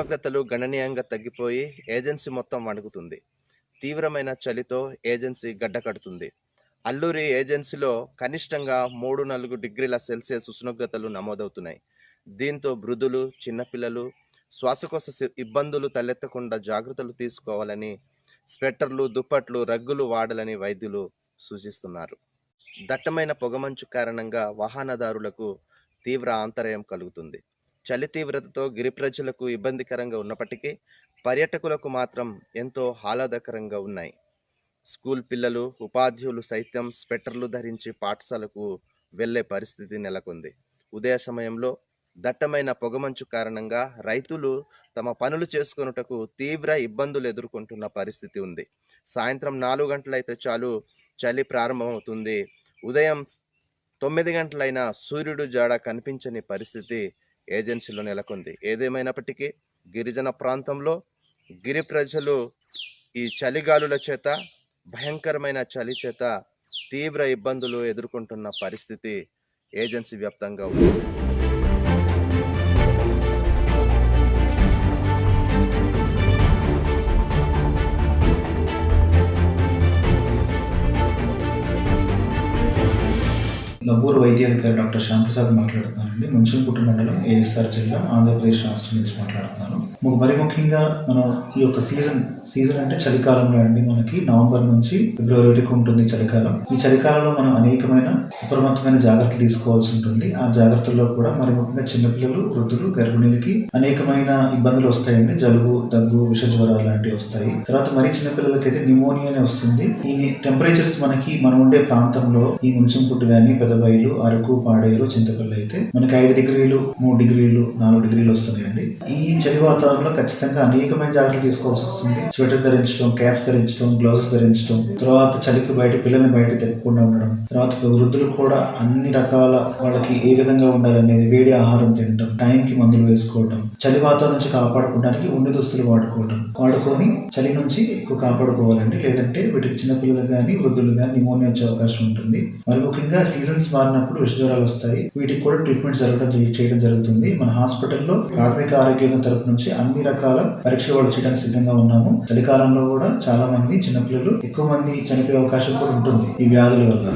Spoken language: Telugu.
ఉష్ణోగ్రతలు గణనీయంగా తగ్గిపోయి ఏజెన్సీ మొత్తం వణుకుతుంది. తీవ్రమైన చలితో ఏజెన్సీ గడ్డకడుతుంది. అల్లూరి ఏజెన్సీలో కనిష్టంగా 3-4 డిగ్రీల సెల్సియస్ ఉష్ణోగ్రతలు నమోదవుతున్నాయి. దీంతో వృద్ధులు, చిన్నపిల్లలు శ్వాసకోశ ఇబ్బందులు తలెత్తకుండా జాగ్రత్తలు తీసుకోవాలని, స్వెట్టర్లు, దుప్పట్లు, రగ్గులు వాడాలని వైద్యులు సూచిస్తున్నారు. దట్టమైన పొగమంచు కారణంగా వాహనదారులకు తీవ్ర అంతరాయం కలుగుతుంది. చలి తీవ్రతతో గిరి ప్రజలకు ఇబ్బందికరంగా ఉన్నప్పటికీ పర్యాటకులకు మాత్రం ఎంతో ఆహ్లాదకరంగా ఉన్నాయి. స్కూల్ పిల్లలు, ఉపాధ్యాయులు సైతం స్వెట్టర్లు ధరించి పాఠశాలకు వెళ్లే పరిస్థితి నెలకొంది. ఉదయ సమయంలో దట్టమైన పొగమంచు కారణంగా రైతులు తమ పనులు చేసుకొనుటకు తీవ్ర ఇబ్బందులు ఎదుర్కొంటున్న పరిస్థితి ఉంది. సాయంత్రం 4 గంటలైతే చాలు చలి ప్రారంభమవుతుంది. ఉదయం 9 గంటలైనా సూర్యుడు జాడ కనిపించని పరిస్థితి ఏజెన్సీలో నెలకొంది. ఏదేమైనప్పటికీ గిరిజన ప్రాంతంలో గిరి ప్రజలు ఈ చలిగాలుల చేత, భయంకరమైన చలి చేత తీవ్ర ఇబ్బందులు ఎదుర్కొంటున్న పరిస్థితి ఏజెన్సీ వ్యాప్తంగా ఉంది. నవ్వూరు వైద్యాధికారి డాక్టర్ శ్యాంప్రసాద్ మాట్లాడుతున్నానండి. ముంచంపుట్టు మండలం, ఏఎస్ఆర్ జిల్లా, ఆంధ్రప్రదేశ్ రాష్ట్రం నుంచి మాట్లాడుతున్నాను. మరి ముఖ్యంగా మనం ఈ యొక్క సీజన్ అంటే చలికాలంలో అండి, మనకి నవంబర్ నుంచి ఫిబ్రవరి వరకు ఉంటుంది చలికాలం. ఈ చలికాలంలో మనం అనేకమైన అప్రమత్తమైన జాగ్రత్తలు తీసుకోవాల్సి ఉంటుంది. ఆ జాగ్రత్తల్లో కూడా మరి ముఖ్యంగా చిన్నపిల్లలు, వృద్ధులు, గర్భిణీలకి అనేకమైన ఇబ్బందులు వస్తాయండి. జలుబు, దగ్గు, విష జ్వరాలు లాంటివి వస్తాయి. తర్వాత మరి చిన్నపిల్లలకి అయితే న్యూమోనియా అనే వస్తుంది. ఈ టెంపరేచర్స్ మనం ఉండే ప్రాంతంలో ఈ ముంచంపుట్టు కానీ, పెదబయలు, అరకు, పాడేరు, చింతపల్లి అయితే మనకి 5 డిగ్రీలు, 3 డిగ్రీలు, 4 డిగ్రీలు వస్తున్నాయండి. ఈ చలి వాతావరణంలో ఖచ్చితంగా అనేకమైన జాగ్రత్తలు తీసుకోవాల్సి వస్తుంది. స్వెటర్స్ ధరించడం, క్యాప్స్ ధరించడం, గ్లౌజెస్ ధరించడం, తర్వాత చలికి పిల్లల్ని బయట తిప్పకుండా ఉండడం, తర్వాత వృద్ధులు కూడా అన్ని రకాల వాళ్ళకి ఏ విధంగా ఉండాలనేది, వేడి ఆహారం తినడం, టైంకి మందులు వేసుకోవడం, చలి వాతావరణం నుంచి కాపాడుకోవడానికి ఉన్ని దుస్తులు వాడుకొని చలి నుంచి ఎక్కువ కాపాడుకోవాలండి. లేదంటే వీటికి చిన్నపిల్లలు కానీ, వృద్ధులు కానీ న్యూమోనియా వచ్చే అవకాశం ఉంటుంది. మరి ముఖ్యంగా సీజన్స్ మారినప్పుడు విష జ్వరాలు వస్తాయి. వీటికి కూడా ట్రీట్మెంట్ చేయడం జరుగుతుంది. మన హాస్పిటల్లో ప్రాథమిక ఆరోగ్య తరపు నుంచి అన్ని రకాల పరీక్షలు వాళ్ళు చేయడానికి సిద్ధంగా ఉన్నాము. చలికాలంలో కూడా చాలా మంది చిన్నపిల్లలు ఎక్కువ మంది చనిపోయే అవకాశం కూడా ఉంటుంది ఈ వ్యాధుల వల్ల.